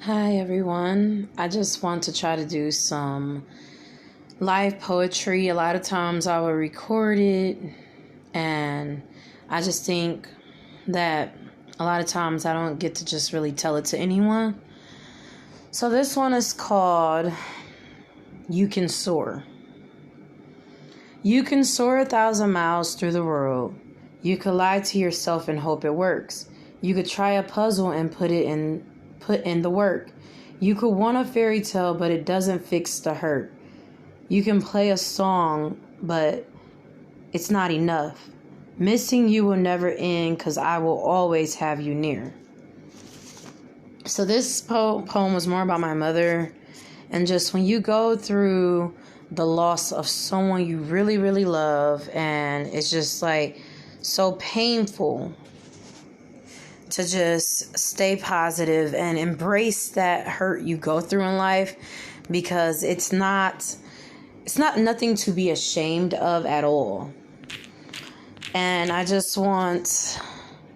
Hi everyone. I just want to try to do some live poetry. A lot of times I will record it, and I just think that a lot of times I don't get to just really tell it to anyone. So this one is called You Can Soar. You can soar 1,000 miles through the world. You could lie to yourself and hope it works. You could try a puzzle and put in the work. You could want a fairy tale, but it doesn't fix the hurt. You can play a song, but it's not enough. Missing you will never end because I will always have you near. So this poem was more about my mother, and just when you go through the loss of someone you really, really love, and it's just like so painful, to just stay positive and embrace that hurt you go through in life, because it's not nothing to be ashamed of at all. And I just want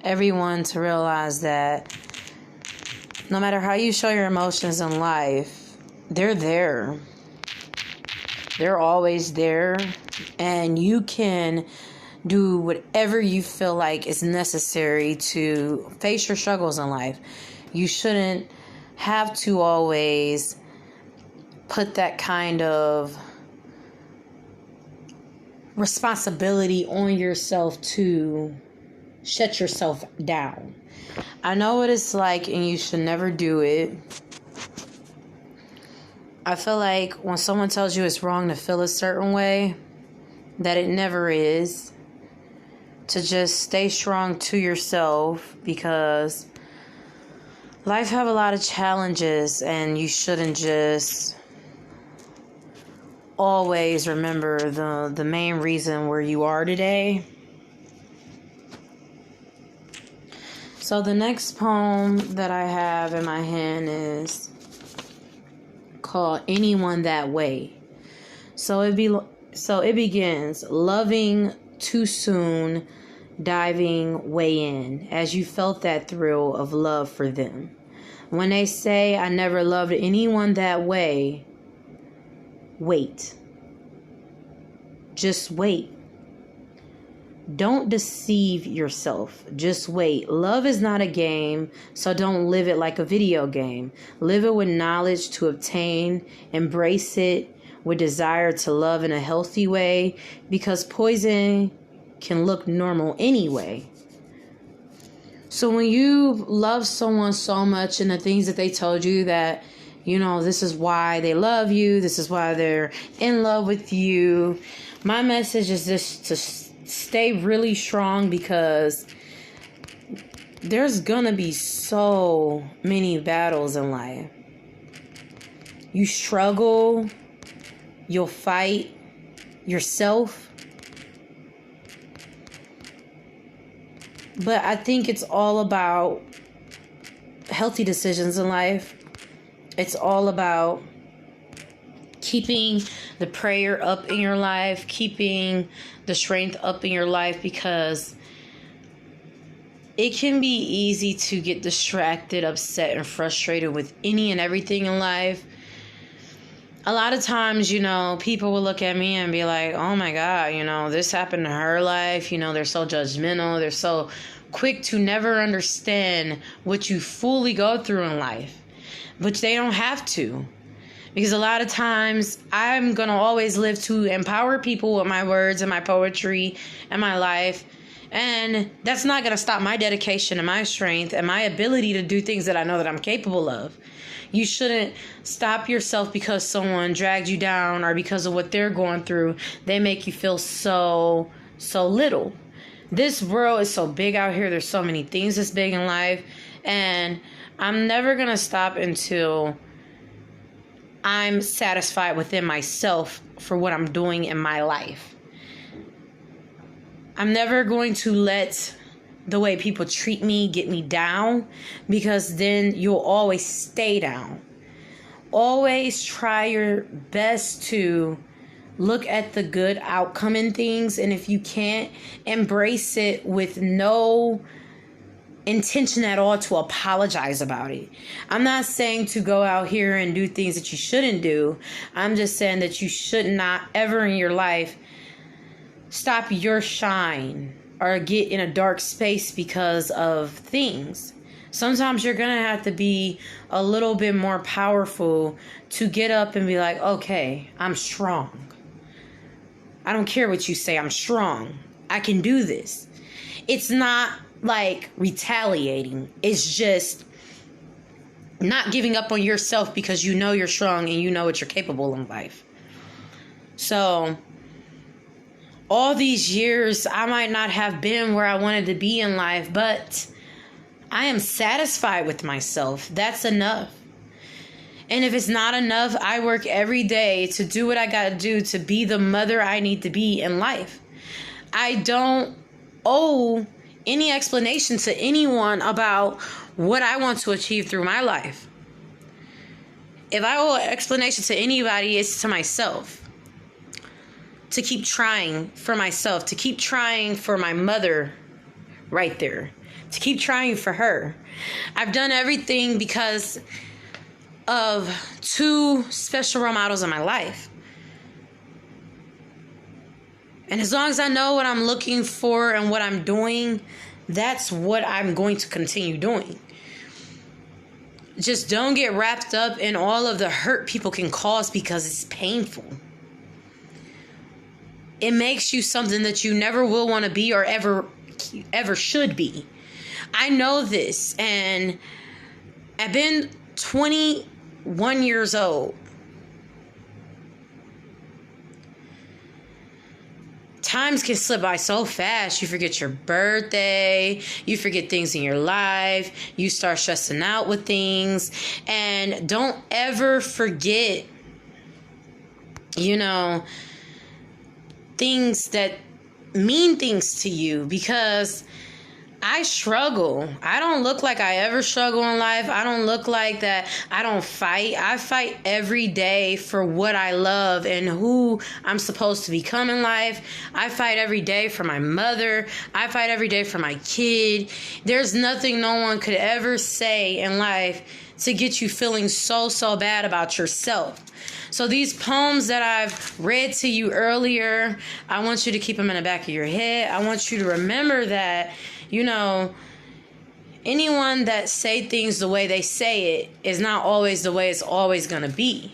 everyone to realize that no matter how you show your emotions in life, they're there. They're always there, and you can do whatever you feel like is necessary to face your struggles in life. You shouldn't have to always put that kind of responsibility on yourself to shut yourself down. I know what it's like, and you should never do it. I feel like when someone tells you it's wrong to feel a certain way, that it never is. To just stay strong to yourself, because life have a lot of challenges, and you shouldn't just always remember the main reason where you are today. So the next poem that I have in my hand is called Anyone That Way. So it begins, loving too soon, diving way in, as you felt that thrill of love for them. When they say I never loved anyone that way, wait. Just wait. Don't deceive yourself. Just wait. Love is not a game, so don't live it like a video game. Live it with knowledge to obtain. Embrace it with desire to love in a healthy way, because poison can look normal anyway. So when you love someone so much, and the things that they told you that, this is why they love you, this is why they're in love with you, my message is just to stay really strong, because there's gonna be so many battles in life. You struggle, you'll fight yourself. But I think it's all about healthy decisions in life. It's all about keeping the prayer up in your life, keeping the strength up in your life, because it can be easy to get distracted, upset, and frustrated with any and everything in life. A lot of times, people will look at me and be like, oh my God, this happened to her life. They're so judgmental. They're so quick to never understand what you fully go through in life. But they don't have to. Because a lot of times I'm going to always live to empower people with my words and my poetry and my life. And that's not going to stop my dedication and my strength and my ability to do things that I know that I'm capable of. You shouldn't stop yourself because someone dragged you down, or because of what they're going through. They make you feel so little. This world is so big out here. There's so many things that's big in life. And I'm never going to stop until I'm satisfied within myself for what I'm doing in my life. I'm never going to let the way people treat me get me down, because then you'll always stay down. Always try your best to look at the good outcome in things, and if you can't, embrace it with no intention at all to apologize about it. I'm not saying to go out here and do things that you shouldn't do. I'm just saying that you should not ever in your life stop your shine or get in a dark space because of things. Sometimes you're going to have to be a little bit more powerful to get up and be like, okay, I'm strong. I don't care what you say. I'm strong. I can do this. It's not like retaliating. It's just not giving up on yourself because you know you're strong and you know what you're capable in life. So all these years, I might not have been where I wanted to be in life, but I am satisfied with myself. That's enough. And if it's not enough, I work every day to do what I got to do to be the mother I need to be in life. I don't owe any explanation to anyone about what I want to achieve through my life. If I owe an explanation to anybody, it's to myself. To keep trying for myself, to keep trying for my mother right there, to keep trying for her. I've done everything because of two special role models in my life. And as long as I know what I'm looking for and what I'm doing, that's what I'm going to continue doing. Just don't get wrapped up in all of the hurt people can cause because it's painful. It makes you something that you never will want to be or ever should be. I know this, and I've been 21 years old. Times can slip by so fast. You forget your birthday. You forget things in your life. You start stressing out with things. And don't ever forget, things that mean things to you, because I struggle. I don't look like I ever struggle in life. I don't look like that. I don't fight. I fight every day for what I love and who I'm supposed to become in life. I fight every day for my mother. I fight every day for my kid. There's nothing no one could ever say in life to get you feeling so bad about yourself. So these poems that I've read to you earlier, I want you to keep them in the back of your head. I want you to remember that, anyone that say things the way they say it is not always the way it's always going to be.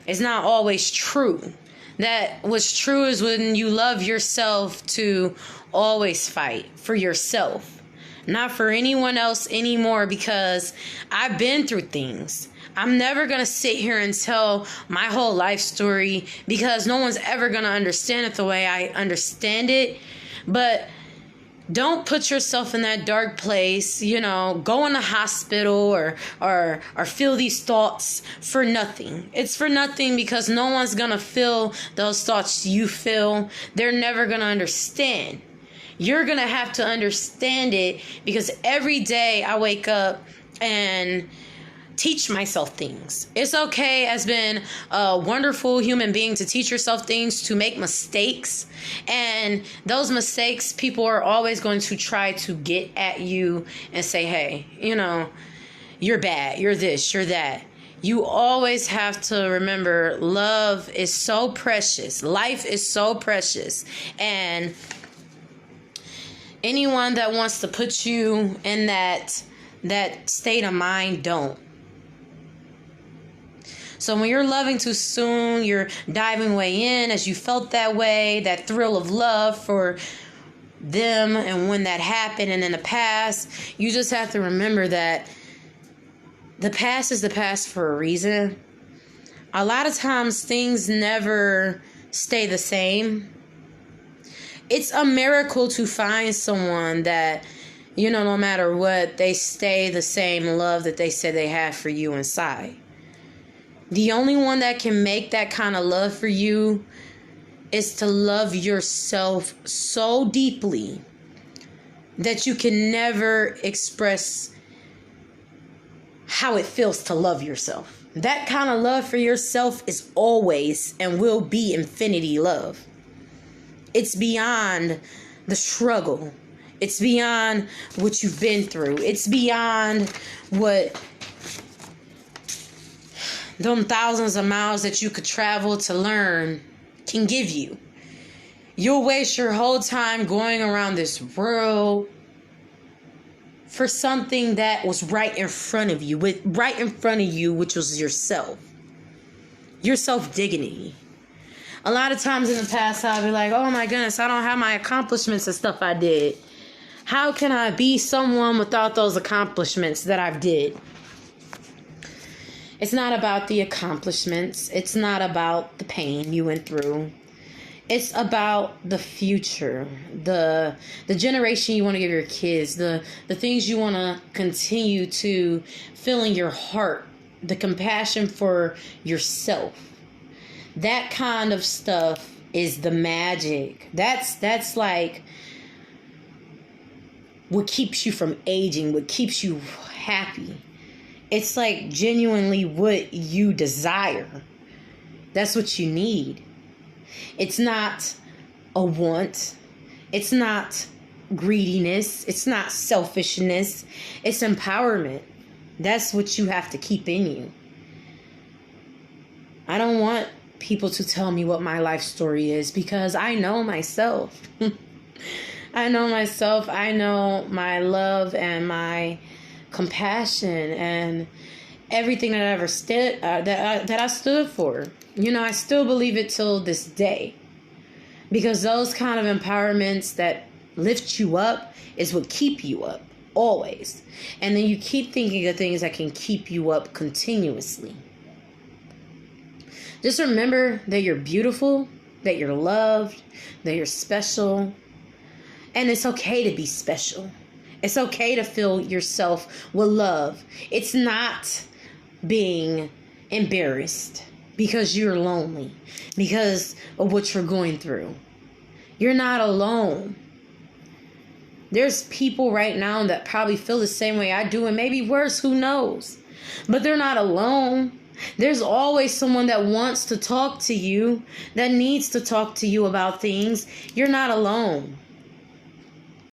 It's not always true. That what's true is when you love yourself to always fight for yourself, not for anyone else anymore, because I've been through things. I'm never going to sit here and tell my whole life story because no one's ever going to understand it the way I understand it. But don't put yourself in that dark place, go in the hospital or feel these thoughts for nothing. It's for nothing because no one's going to feel those thoughts you feel. They're never going to understand. You're going to have to understand it, because every day I wake up and teach myself things. It's okay as being a wonderful human being to teach yourself things, to make mistakes. And those mistakes, people are always going to try to get at you and say, hey, you're bad, you're this, you're that. You always have to remember, love is so precious. Life is so precious. And anyone that wants to put you in that state of mind, don't. So when you're loving too soon, you're diving way in as you felt that way, that thrill of love for them, and when that happened and in the past, you just have to remember that the past is the past for a reason. A lot of times things never stay the same. It's a miracle to find someone that, no matter what, they stay the same love that they said they had for you inside. The only one that can make that kind of love for you is to love yourself so deeply that you can never express how it feels to love yourself. That kind of love for yourself is always and will be infinity love. It's beyond the struggle. It's beyond what you've been through. It's beyond what them thousands of miles that you could travel to learn can give you. You'll waste your whole time going around this world for something that was right in front of you, which was yourself. Your self-dignity. A lot of times in the past, I'll be like, oh my goodness, I don't have my accomplishments and stuff I did. How can I be someone without those accomplishments that I've did? It's not about the accomplishments. It's not about the pain you went through. It's about the future, the generation you want to give your kids, the things you want to continue to fill in your heart, the compassion for yourself. That kind of stuff is the magic. That's like what keeps you from aging, what keeps you happy. It's like genuinely what you desire. That's what you need. It's not a want. It's not greediness. It's not selfishness. It's empowerment. That's what you have to keep in you. I don't want people to tell me what my life story is because I know myself. I know myself. I know my love and my compassion and everything that I ever stood that I stood for. You know, I still believe it till this day, because those kind of empowerments that lift you up is what keep you up always, and then you keep thinking of things that can keep you up continuously. Just remember that you're beautiful, that you're loved, that you're special, and it's okay to be special. It's okay to fill yourself with love. It's not being embarrassed because you're lonely, because of what you're going through. You're not alone. There's people right now that probably feel the same way I do, and maybe worse, who knows? But they're not alone. There's always someone that wants to talk to you, that needs to talk to you about things. You're not alone.